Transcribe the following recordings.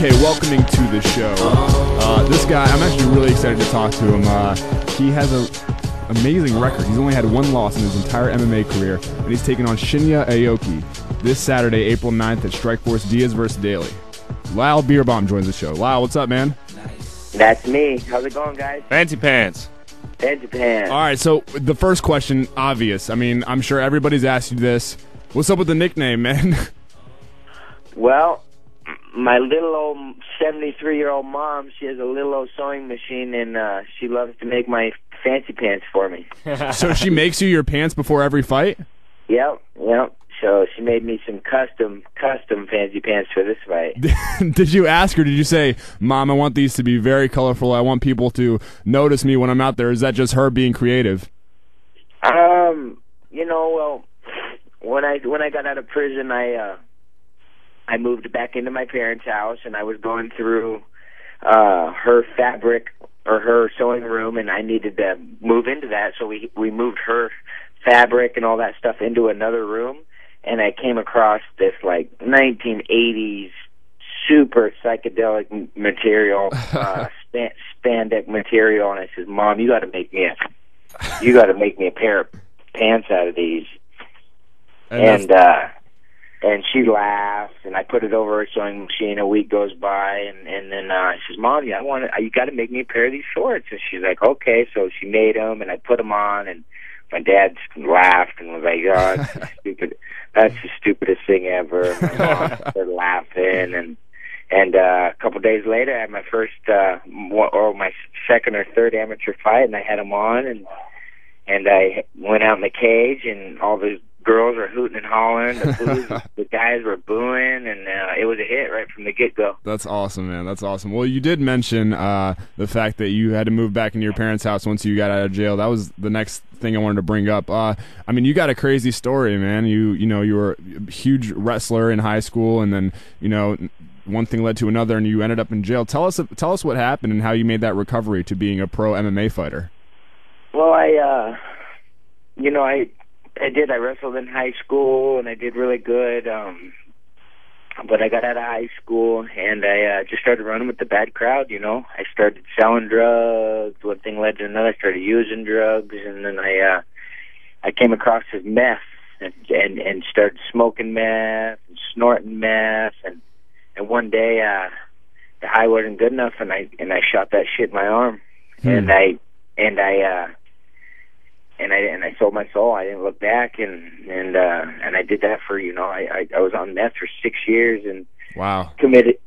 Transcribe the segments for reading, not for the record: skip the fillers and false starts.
Okay, welcoming to the show. This guy, I'm actually really excited to talk to him. He has an amazing record. He's only had one loss in his entire MMA career, and he's taking on Shinya Aoki this Saturday, April 9th at StrikeForce Diaz vs. Daly. Lyle Beerbohm joins the show. Lyle, what's up, man? That's me. How's it going, guys? Fancy Pants. Fancy Pants. All right, so the first question, obvious. I mean, I'm sure everybody's asked you this. What's up with the nickname, man? Well, my little old 73-year-old mom, she has a little old sewing machine, and she loves to make my fancy pants for me. So she makes you your pants before every fight? Yep. So she made me some custom fancy pants for this fight. Did you ask her, did you say, Mom, I want these to be very colorful, I want people to notice me when I'm out there? Is that just her being creative? Well, when I got out of prison, I moved back into my parents' house, and I was going through her fabric or her sewing room, and I needed to move into that, so we moved her fabric and all that stuff into another room, and I came across this like 1980s super psychedelic material, spandex material, and I said, Mom, you got to make me a pair of pants out of these, and she laughs, and I put it over her sewing machine. A week goes by, and then I says, Mom, you got to make me a pair of these shorts. And she's like, okay. So she made them, and I put them on, and my dad laughed and was like, oh, that's stupid. That's the stupidest thing ever. And my mom started laughing, and a couple of days later, I had my first, my second or third amateur fight, and I had them on, and I went out in the cage, and all the girls were hooting and hollering, the guys were booing, and it was a hit right from the get-go. That's awesome, man. That's awesome. Well, you did mention the fact that you had to move back into your parents' house once you got out of jail. That was the next thing I wanted to bring up. I mean, you got a crazy story, man. You were a huge wrestler in high school, and then, one thing led to another, and you ended up in jail. Tell us what happened and how you made that recovery to being a pro MMA fighter. Well, I wrestled in high school, and I did really good, but I got out of high school, and I just started running with the bad crowd, I started selling drugs. One thing led to another. I started using drugs, and then I came across this meth and started smoking meth and snorting meth, and one day the high wasn't good enough, and I shot that shit in my arm, and I sold my soul. I didn't look back, and I did that for I was on meth for 6 years, and wow, committed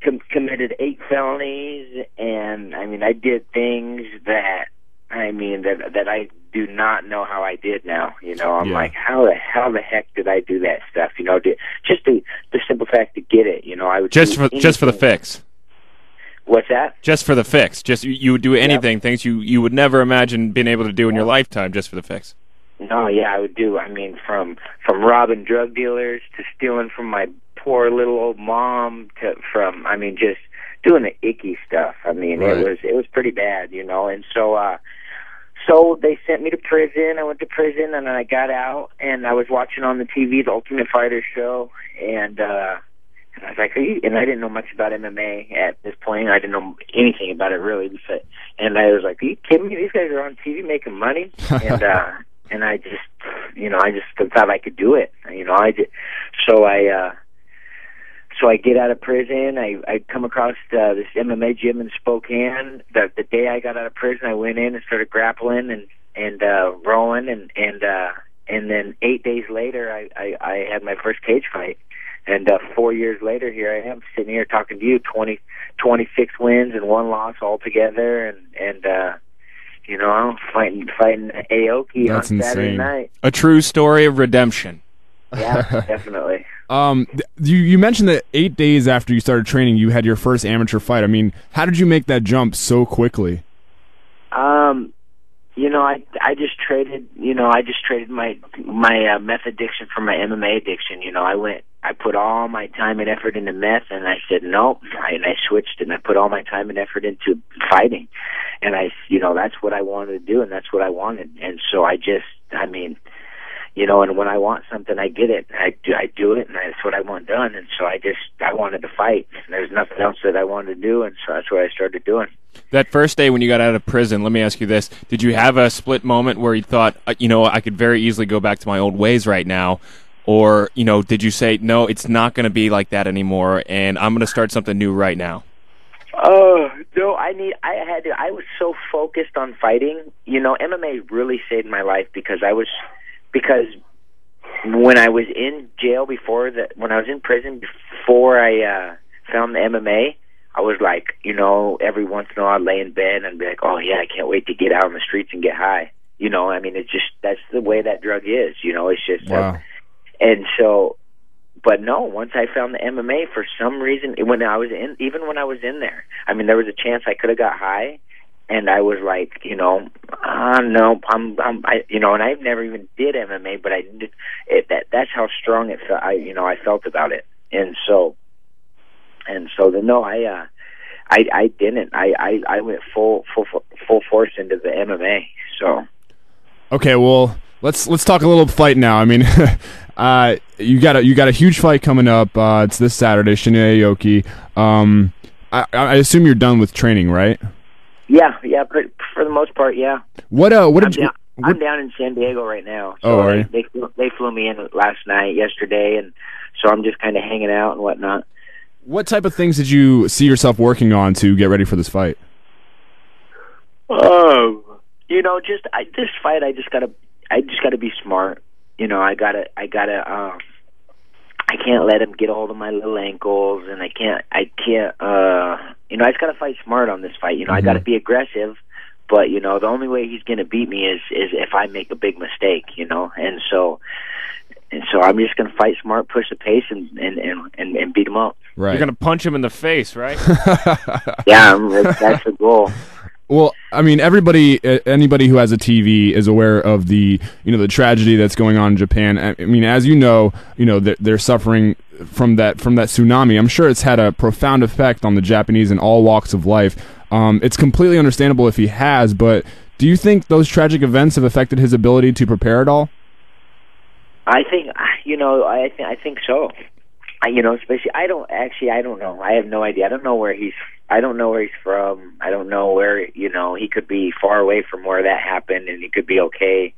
8 felonies, and I mean I did things that I do not know how I did now. I'm like, how the heck did I do that stuff? Just the simple fact to get it. I would just for the fix. What's that? Just for the fix. Just you would do anything, things you would never imagine being able to do in your lifetime, just for the fix. No, I would do. I mean, from robbing drug dealers to stealing from my poor little old mom just doing the icky stuff. I mean, right. It was pretty bad, And so they sent me to prison. I went to prison, and then I got out, and I was watching on the TV the Ultimate Fighter show, and I was like, and I didn't know much about MMA at this point. I didn't know anything about it really. And I was like, are you kidding me? These guys are on TV making money. And I just, I just thought I could do it. So I get out of prison. I come across this MMA gym in Spokane. The day I got out of prison, I went in and started grappling and rolling, and then 8 days later, I had my first cage fight. And 4 years later, here I am sitting here talking to you, 26 wins and 1 loss altogether, and fighting Aoki on Saturday night. A true story of redemption. Yeah, definitely. You mentioned that 8 days after you started training, you had your first amateur fight. I mean, how did you make that jump so quickly? I just traded. I just traded my meth addiction for my MMA addiction. I put all my time and effort into meth, and I said nope. And I switched, and I put all my time and effort into fighting. And that's what I wanted to do, and that's what I wanted. And so I just, you know, and when I want something, I get it. I do it, and that's what I want done. And so I wanted to fight. There's nothing else that I wanted to do, and so that's what I started doing. That first day when you got out of prison, let me ask you this. Did you have a split moment where you thought, you know, I could very easily go back to my old ways right now? Or, you know, did you say, no, it's not going to be like that anymore, and I'm going to start something new right now? No, I was so focused on fighting. You know, MMA really saved my life because when I was in jail when I was in prison before I found the MMA, I was like, you know, every once in a while I'd lay in bed and be like, oh yeah, I can't wait to get out on the streets and get high. You know, I mean, that's the way that drug is, you know, it's just, wow. And so, but no, once I found the MMA, for some reason, even when I was in there, I mean, there was a chance I could have got high, and I was like, you know, no, you know, and I never even did MMA, but that's how strong it felt. I felt about it, and so then no, I didn't. I went full force into the MMA. So, okay, well, let's talk a little fight now. I mean, you got a huge fight coming up. It's this Saturday, Shinya Aoki. I assume you're done with training, right? Yeah, but for the most part, yeah. I'm down in San Diego right now. So are you? They flew me in yesterday, and so I'm just kind of hanging out and whatnot. What type of things did you see yourself working on to get ready for this fight? You know, this fight, I just gotta be smart. You know, I can't let him get a hold of my little ankles, and I can't, you know, I just gotta fight smart on this fight. You know, I gotta be aggressive, but, you know, the only way he's gonna beat me is if I make a big mistake, you know, and so I'm just gonna fight smart, push the pace, and beat him up. Right. You're gonna punch him in the face, right? Yeah, that's the goal. Well, I mean, anybody who has a TV is aware of the tragedy that's going on in Japan. I mean, as you know, they're suffering from that tsunami. I'm sure it's had a profound effect on the Japanese in all walks of life. It's completely understandable if he has, but do you think those tragic events have affected his ability to prepare at all? I think so. You know, especially I don't know. I have no idea. I don't know where he's from. I don't know where, you know, he could be far away from where that happened and he could be okay.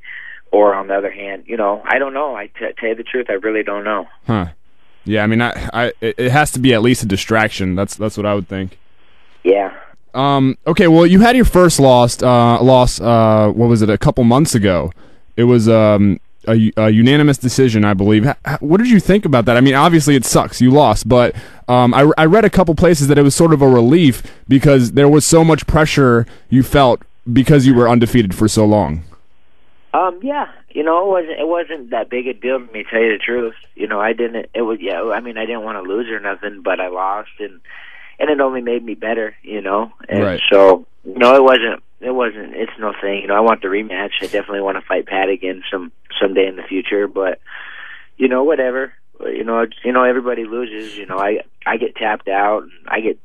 Or on the other hand, you know, I don't know. To tell you the truth, I really don't know. Huh. Yeah, I mean, it has to be at least a distraction. That's what I would think. Yeah. Okay, well, you had your first loss, what was it, a couple months ago. It was a unanimous decision, I believe. What did you think about that? I mean, obviously it sucks. You lost, but I read a couple places that it was sort of a relief because there was so much pressure you felt because you were undefeated for so long. Yeah, you know, it wasn't that big a deal to me, to tell you the truth. You know, I didn't want to lose or nothing, but I lost, and it only made me better, you know. And right. So, you know, it wasn't. It's no thing. You know, I want the rematch. I definitely want to fight Pat again someday in the future. But, you know, whatever. You know, everybody loses. You know, I get tapped out. And I get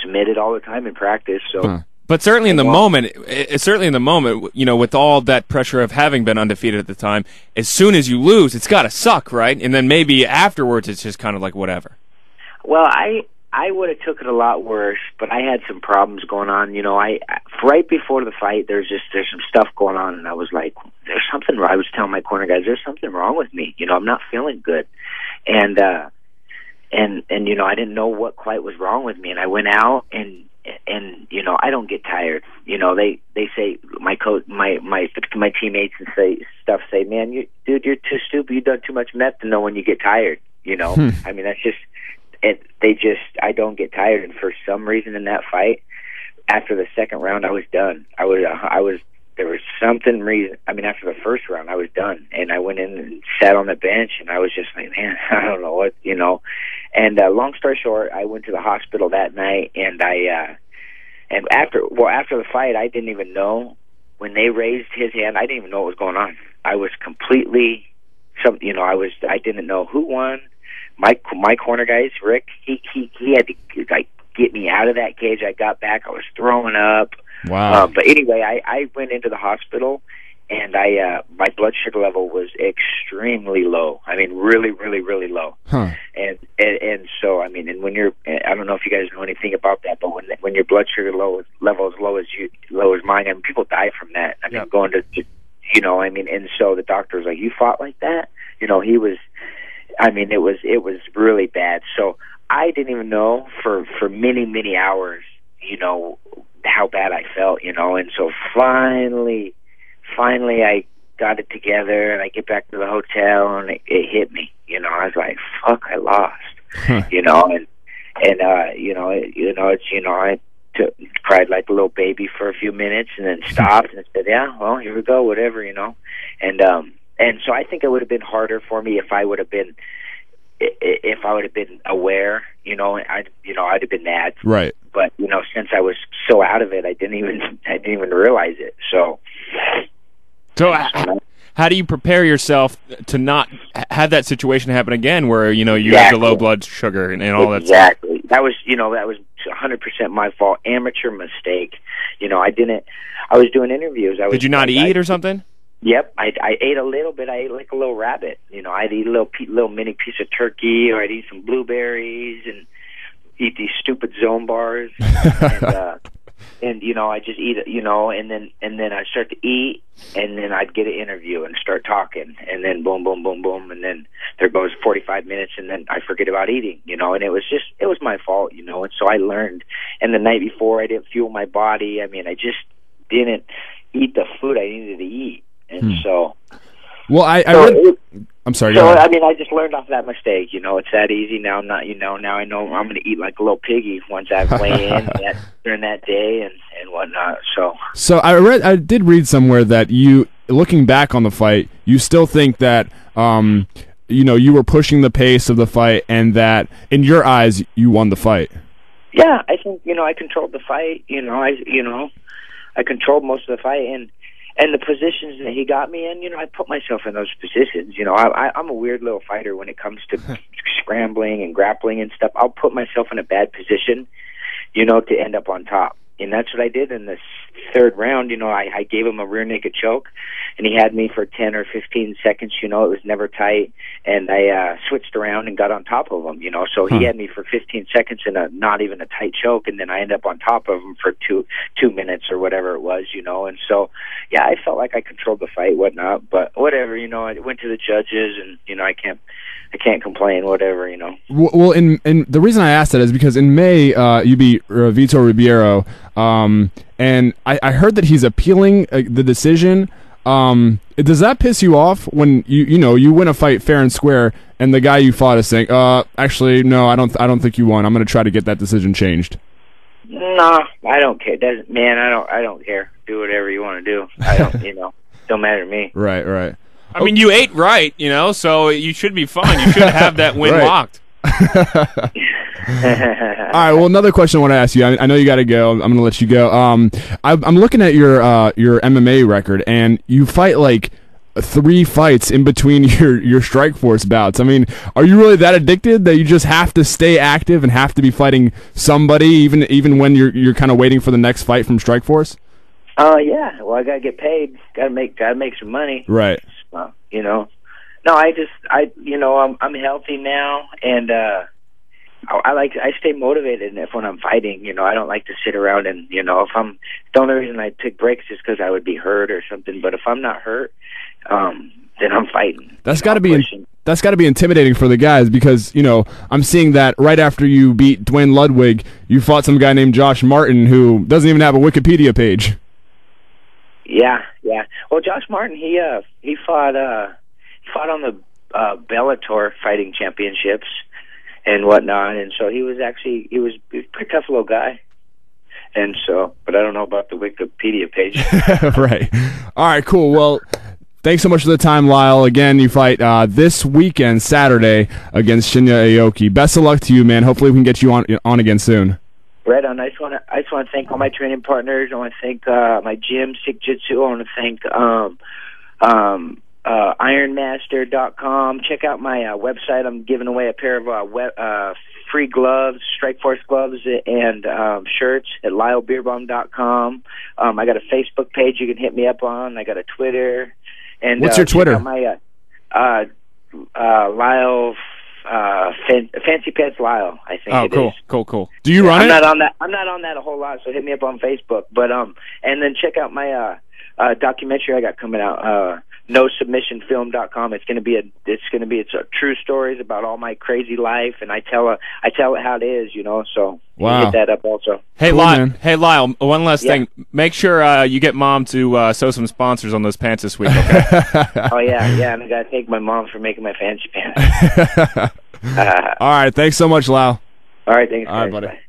submitted all the time in practice. So. Huh. But certainly in the moment, you know, with all that pressure of having been undefeated at the time, as soon as you lose, it's got to suck, right? And then maybe afterwards, it's just kind of like whatever. Well, I would have took it a lot worse, but I had some problems going on. You know, right before the fight, there's some stuff going on, and I was like, there's something wrong. I was telling my corner guys, there's something wrong with me. You know, I'm not feeling good, and you know, I didn't know what quite was wrong with me, and I went out and you know, I don't get tired. You know, they say my coach, my teammates and say, man, dude, you're too stupid. You've done too much meth to know when you get tired. You know, I mean, that's just. I don't get tired, and for some reason in that fight, after the second round, I was done. There was something reason. I mean, after the first round, I was done, and I went in and sat on the bench, and I was just like, man, I don't know what, you know. And long story short, I went to the hospital that night, and after the fight, I didn't even know when they raised his hand. I didn't even know what was going on. I was completely, you know, I didn't know who won. My corner guys, Rick, he had to like get me out of that cage. I got back, I was throwing up. Wow. But anyway, I went into the hospital, and I my blood sugar level was extremely low. I mean, really, really, really low. Huh. And so, I mean, and when you're, I don't know if you guys know anything about that, but when your blood sugar level is low as mine, and people die from that. I mean, going to, you know, I mean, and so the doctor was like, "You fought like that?" You know, he was. I mean, it was really bad. So I didn't even know for many, many hours, you know, how bad I felt, you know. And so finally I got it together, and I get back to the hotel, and it hit me, you know. I was like, "Fuck, I lost," you know, and I cried like a little baby for a few minutes, and then stopped and said, "Yeah, well, here we go, whatever," you know, and so I think it would have been harder for me if I would have been aware, you know. I'd have been mad, right? But you know, since I was so out of it, I didn't even realize it. So how do you prepare yourself to not have that situation happen again, where you know you have the low blood sugar and all that? Exactly. That was 100% my fault. Amateur mistake. You know, I was doing interviews. Did you not eat or something? Yep, I ate a little bit. I ate like a little rabbit. You know, I'd eat a little mini piece of turkey, or I'd eat some blueberries and eat these stupid Zone bars. And you know, I just eat it, you know, and then I start to eat, and then I'd get an interview and start talking, and then boom, boom, boom, boom, and then there goes 45 minutes, and then I forget about eating, you know, and it was my fault, you know, and so I learned. And the night before, I didn't fuel my body. I mean, I just didn't eat the food I needed to eat. And so, well, I'm sorry. So I mean, I just learned off that mistake. You know, it's that easy now. I'm not. You know, now I know I'm going to eat like a little piggy once I weigh in during that day and whatnot. So I did read somewhere that you, looking back on the fight, you still think that you know, you were pushing the pace of the fight, and that in your eyes you won the fight. Yeah, I think, you know, I controlled the fight. You know, I controlled most of the fight, and the positions that he got me in, you know, I put myself in those positions. You know, I'm a weird little fighter when it comes to scrambling and grappling and stuff. I'll put myself in a bad position, you know, to end up on top. And that's what I did in the third round. You know, I gave him a rear naked choke, and he had me for 10 or 15 seconds. You know, it was never tight, and I switched around and got on top of him. You know, so he had me for 15 seconds in a not even a tight choke, and then I ended up on top of him for two minutes or whatever it was. You know, and so yeah, I felt like I controlled the fight, whatnot. But whatever, you know, I went to the judges, and you know, I can't complain, whatever, you know. Well, in the reason I asked that is because in May you beat Vitor Ribeiro, and I heard that he's appealing the decision. Does that piss you off when you win a fight fair and square, and the guy you fought is saying, actually, no, I don't think you won. I'm going to try to get that decision changed. No, I don't care. I don't care. Do whatever you want to do. I don't, you know, don't matter to me. Right. I mean, you ate right, you know, so you should be fine. You should have that win locked. All right. Well, another question I want to ask you. I know you got to go. I'm going to let you go. I'm looking at your MMA record, and you fight like 3 fights in between your StrikeForce bouts. I mean, are you really that addicted that you just have to stay active and have to be fighting somebody even when you're kind of waiting for the next fight from StrikeForce? Yeah. Well, I gotta get paid. Gotta make some money. Right. You know. No, I'm healthy now, and I stay motivated when I'm fighting. You know, I don't like to sit around and, you know, the only reason I take breaks is because I would be hurt or something. But if I'm not hurt, then I'm fighting. That's got to be intimidating for the guys, because, you know, I'm seeing that right after you beat Dwayne Ludwig, you fought some guy named Josh Martin who doesn't even have a Wikipedia page. Yeah. Well, Josh Martin, he fought on the Bellator fighting championships and whatnot, and so he was a pretty tough little guy. And so, but I don't know about the Wikipedia page. Right. All right, cool. Well, thanks so much for the time, Lyle. Again, you fight this weekend, Saturday, against Shinya Aoki. Best of luck to you, man. Hopefully we can get you on again soon. Right on. I just want to thank all my training partners. I want to thank my gym, Sick Jitsu. I want to thank ironmaster.com. Check out my website. I'm giving away a pair of free gloves, StrikeForce gloves and shirts at LyleBeerbohm.com. I got a Facebook page you can hit me up on. I got a Twitter. And what's your Twitter? My Lyle Fancy Pants Lyle, I think. Oh, it cool, is. cool. Do you run I'm it? not on that a whole lot, so hit me up on Facebook. But and then check out my documentary I got coming out. NoSubmissionFilm.com. It's true stories about all my crazy life, and I tell it how it is, you know. So Wow. hit that up also. Hey, Cool, Lyle. man. Hey, Lyle. One last thing. Make sure you get Mom to sew some sponsors on those pants this week. Okay. Oh yeah, and I gotta thank my mom for making my fancy pants. All right. Thanks so much, Lyle. All right, thanks. All right, guys. buddy. Bye.